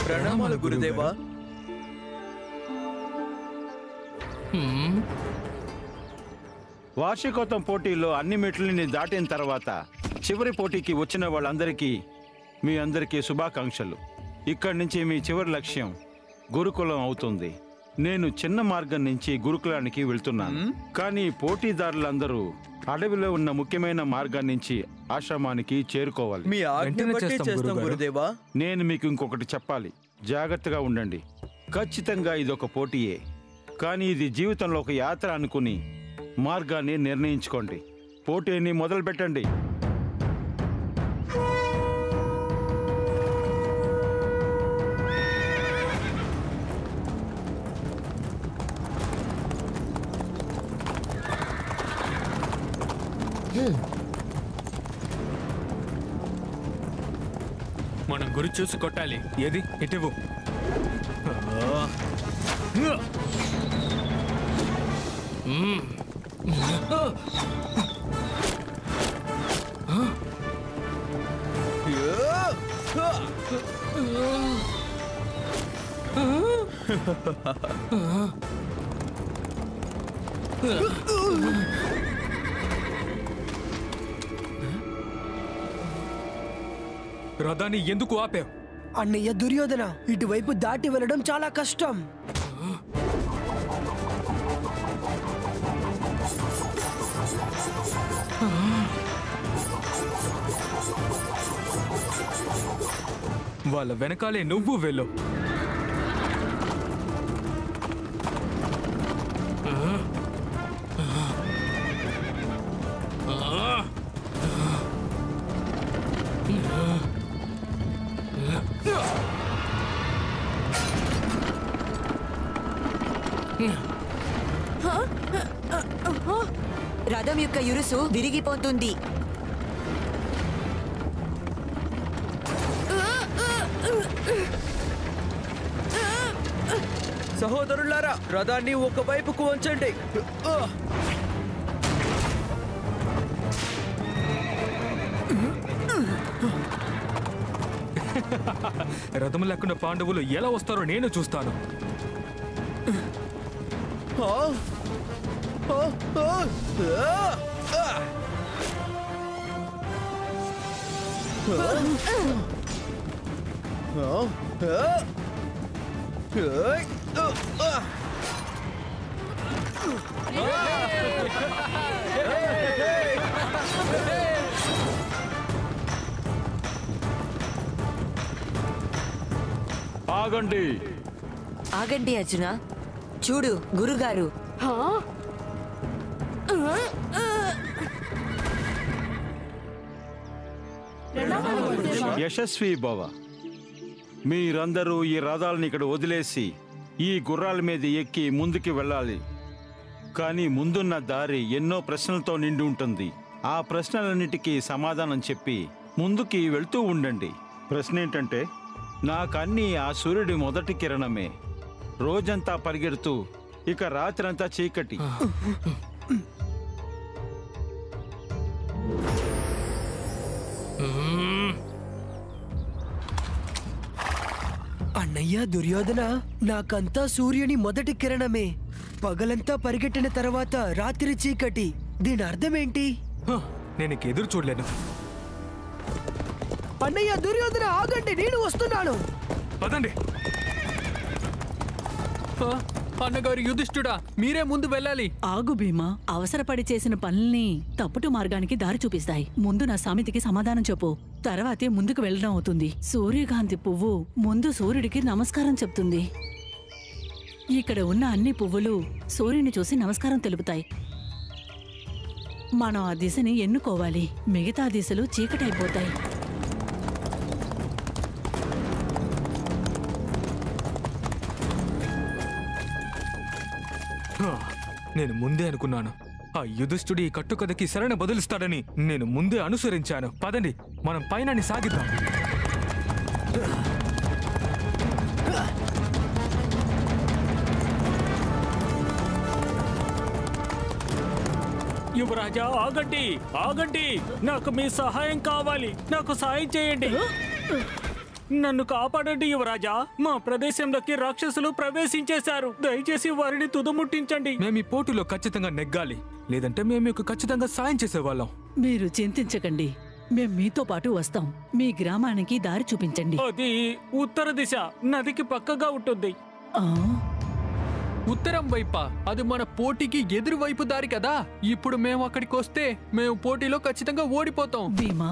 ప్రణామాలు గురుదేవా. వార్షికోత్సవం పోటీలో అన్ని మెట్లని దాటిన తర్వాత చివరి పోటీకి వచ్చిన వాళ్ళందరికీ మీ అందరికీ శుభాకాంక్షలు. ఇక్కడి నుంచి మీ చివరి లక్ష్యం గురుకులం అవుతుంది. నేను చిన్న మార్గం నుంచి గురుకులానికి వెళ్తున్నాను, కానీ పోటీదారులందరూ అడవిలో ఉన్న ముఖ్యమైన మార్గం నుంచి ఆశ్రమానికి చేరుకోవాలి. మీ ఆజ్ఞ బట్టి చేస్తాం గురుదేవా. నేను మీకు ఇంకొకటి చెప్పాలి, జాగ్రత్తగా ఉండండి. ఖచ్చితంగా ఇదొక పోటీయే, కానీ ఇది జీవితంలో ఒక యాత్ర అనుకుని మార్గాన్ని నిర్ణయించుకోండి. పోటీని మొదలు పెట్టండి. మనం గురి చూసి కొట్టాలి. ఏది ఇటువు. రథాన్ని ఎందుకు ఆపావు? అన్నయ్య దుర్యోధన, ఇటువైపు దాటి వెళ్ళడం చాలా కష్టం. వాళ్ళ వెనకాలే నువ్వు వెళ్ళు. రథం యొక్క ఇరుసు విరిగిపోతుంది. సహోదరులారా, రథాన్ని ఒకవైపుకు వంచండి. రథం లేకుండా పాండవులు ఎలా వస్తారో నేను చూస్తాను. ఆగండి. ఆగండి అర్జున. చూడు గురుగారు. యశస్వి భవ. మీరందరూ ఈ రథాలను ఇక్కడ వదిలేసి ఈ గుర్రాల మీద ఎక్కి ముందుకి వెళ్ళాలి. కానీ ముందున్న దారి ఎన్నో ప్రశ్నలతో నిండి ఉంటుంది. ఆ ప్రశ్నలన్నిటికీ సమాధానం చెప్పి ముందుకి వెళ్తూ ఉండండి. ప్రశ్న ఏంటంటే, నాకన్నీ ఆ సూర్యుడి మొదటి కిరణమే. రోజంతా పరిగెడుతూ ఇక రాత్రంతా చీకటి. అన్నయ్య దుర్యోధన, నాకంతా సూర్యుని మొదటి కిరణమే. పగలంతా పరిగెట్టిన తర్వాత రాత్రి చీకటి. దీని అర్థమేంటి? నేను ఎదురు చూడలేను. అన్నయ్య దుర్యోధన, ఆగండి, నేను వస్తున్నాను. పదండి. అన్నగారు యుధిష్ఠుడా, మీరే ముందు వెళ్ళాలి. ఆగు భీమా, అవసరపడి చేసిన పనుల్ని తప్పుటు మార్గానికి దారి చూపిస్తాయి. ముందు నా సామెతకి సమాధానం చెప్పు, తర్వాతే ముందుకు వెళ్ళడం అవుతుంది. సూర్యకాంతి పువ్వు ముందు సూర్యుడికి నమస్కారం చెప్తుంది. ఇక్కడ ఉన్న అన్ని పువ్వులు సూర్యుని చూసి నమస్కారం తెలుపుతాయి. మనం ఆ దిశని ఎన్నుకోవాలి, మిగతా దిశలు చీకటైపోతాయి. నేను ముందే అనుకున్నాను, ఆ యుధిష్ఠుడి కట్టుకథకి సరైన బదులిస్తాడని నేను ముందే అనుసరించాను. పదండి, మనం పైన సాగిద్దాం. యువరాజా, ఆగండి, ఆగండి, నాకు మీ సహాయం కావాలి. నాకు సహాయం చేయండి. నన్ను కాపాడండి యువరాజా. మా ప్రదేశంలోకి రాక్షసులు ప్రవేశించేశారు. దయచేసి వారిని తుదముట్టించండి. మేము ఈ పోటీలో ఖచ్చితంగా నెగ్గాలి, లేదంటే మేము మీకు ఖచ్చితంగా సాయం చేసేవాళ్ళం. మీరు చింతించకండి, మేం మీతో పాటు వస్తాం. మీ గ్రామానికి దారి చూపించండి. అది ఉత్తర దిశ, నదికి పక్కగా ఉంటుంది. ఆ, ఉత్తరం వైపా? అది మన పోటీకి ఎదురు వైపు దారి కదా. ఇప్పుడు మేము అక్కడికి వస్తే మేము పోటీలో ఖచ్చితంగా ఓడిపోతాం. భీమా,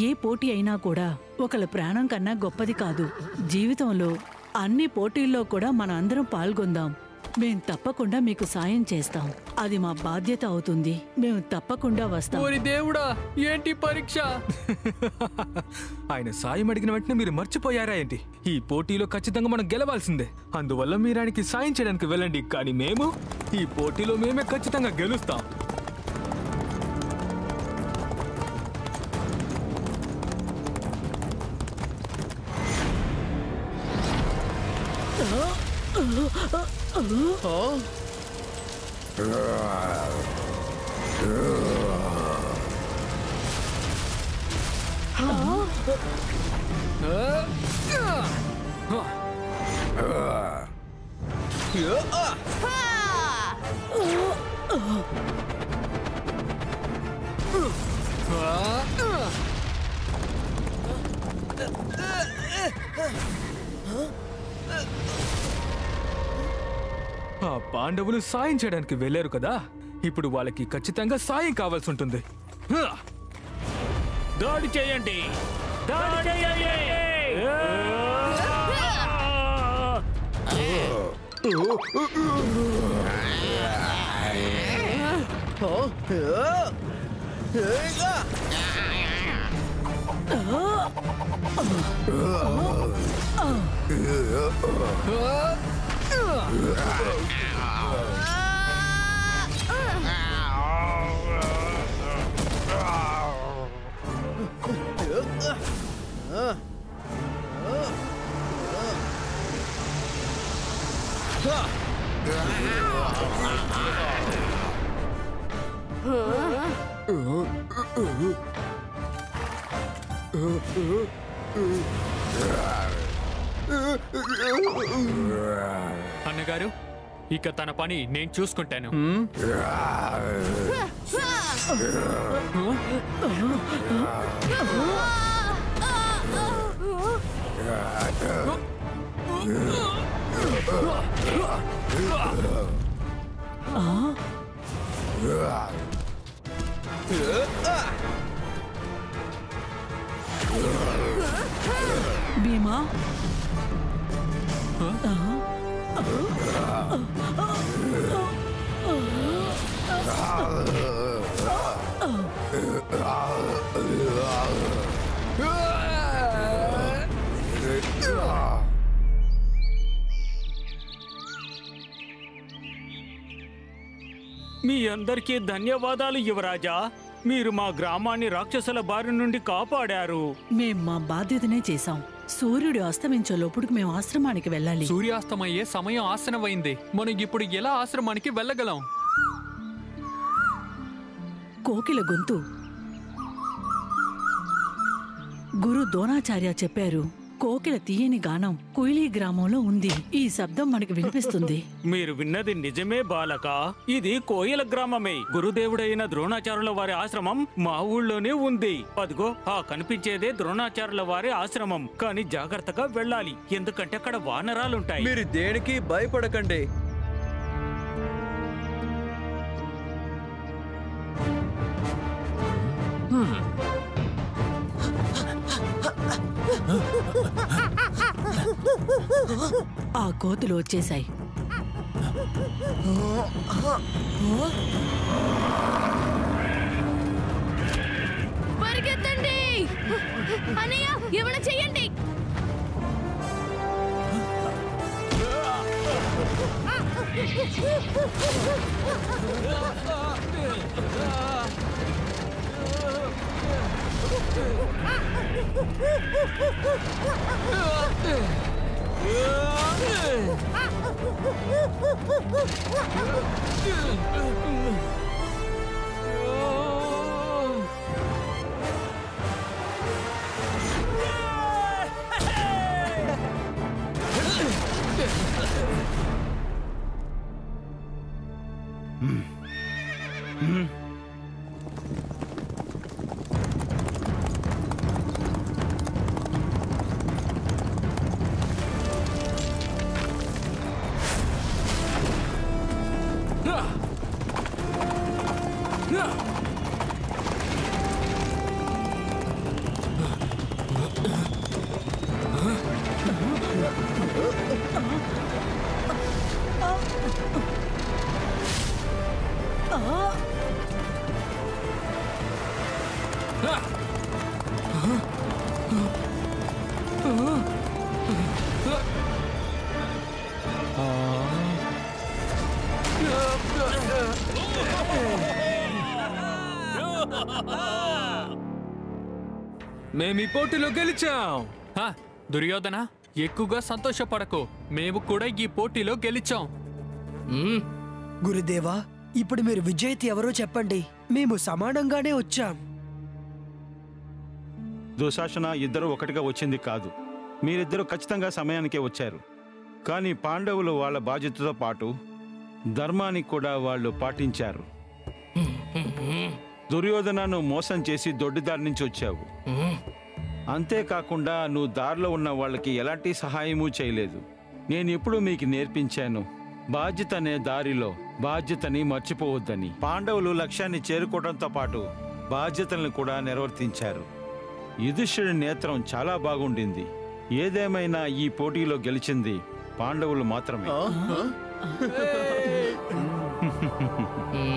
ఏ పోటీ అయినా కూడా ఒకళ్ళ ప్రాణం కన్నా గొప్పది కాదు. జీవితంలో అన్ని పోటీల్లో కూడా మన అందరం పాల్గొందాం. మేం తప్పకుండా మీకు సాయం చేస్తాం. అది మా బాధ్యత అవుతుంది. మేము తప్పకుండా వస్తాం. ఓరి దేవుడా, ఏంటి పరీక్ష? ఆయన సాయం అడిగిన వెంటనే మీరు మర్చిపోయారా ఏంటి? ఈ పోటీలో ఖచ్చితంగా మనం గెలవాల్సిందే. అందువల్ల మీరు ఆయనకి సాయం చేయడానికి వెళ్ళండి, కానీ మేము ఈ పోటీలో మేమే ఖచ్చితంగా గెలుస్తాం. ఆ పాండవులు సాయం చేయడానికి వెళ్ళారు కదా, ఇప్పుడు వాళ్ళకి ఖచ్చితంగా సాయం కావాల్సి ఉంటుంది. దాడి చేయండి, దాడి చేయండి. అన్నగారు, ఇక తన పని నేను చూసుకుంటాను. భీమా, మీ అందరికీ ధన్యవాదాలు యువరాజా. మీరు మా గ్రామాన్ని రాక్షసుల బారి నుండి కాపాడారు. మేం మా బాధ్యతనే చేశాం. సూర్యుడు అస్తమించేలోపుడికి మేము ఆశ్రమానికి వెళ్ళాలి. సూర్యాస్తమయ్యే సమయం ఆసనమైంది. మనం ఇప్పుడు ఎలా ఆశ్రమానికి వెళ్ళగలం? కోకిల గొంతు గురు ద్రోణాచార్య చెప్పారు. కోకిల తీయని గానం కుయిలి గ్రామంలో ఉంది. ఈ శబ్దం మనకి వినిపిస్తుంది. మీరు విన్నది నిజమే బాలక. ఇది కోయిల గ్రామమే. గురుదేవుడైన ద్రోణాచార్యుల వారి ఆశ్రమం మా ఊళ్ళోనే ఉంది. అదిగో ఆ కనిపించేదే ద్రోణాచార్యుల వారి ఆశ్రమం. కానీ జాగ్రత్తగా వెళ్ళాలి, ఎందుకంటే అక్కడ వానరాలుంటాయి. మీరు దేనికి భయపడకండి. ఆ కోతులు వచ్చేశాయి. పరిగెత్తండి అన్నయ్య, ఏమైనా చెయ్యండి. మేము ఈ పోటీలో గెలిచాం. హ, దుర్యోధన ఎక్కువగా సంతోషపడకు, మేము కూడా ఈ పోటీలో గెలిచాం. గురుదేవా, ఇప్పుడు మీరు విజేత ఎవరో చెప్పండి. మేము సమానంగానే వచ్చాం. దుశాసన ఇద్దరు ఒకటిగా వచ్చింది కాదు. మీరిద్దరూ ఖచ్చితంగా సమయానికే వచ్చారు. కానీ పాండవులు వాళ్ళ బాధ్యతతో పాటు ధర్మాన్ని కూడా వాళ్ళు పాటించారు. దుర్యోధనను మోసం చేసి దొడ్డిదారి నుంచి వచ్చావు. అంతేకాకుండా నువ్వు దారిలో ఉన్న వాళ్ళకి ఎలాంటి సహాయమూ చేయలేదు. నేను ఎప్పుడు మీకు నేర్పించాను, బాధ్యత అనే దారిలో బాధ్యతని మర్చిపోవద్దని. పాండవులు లక్ష్యాన్ని చేరుకోవడంతో పాటు బాధ్యతలను కూడా నిర్వర్తించారు. యుధిష్ఠిరుడి నేత్రం చాలా బాగుండింది. ఏదేమైనా ఈ పోటీలో గెలిచింది పాండవులు మాత్రమే. హే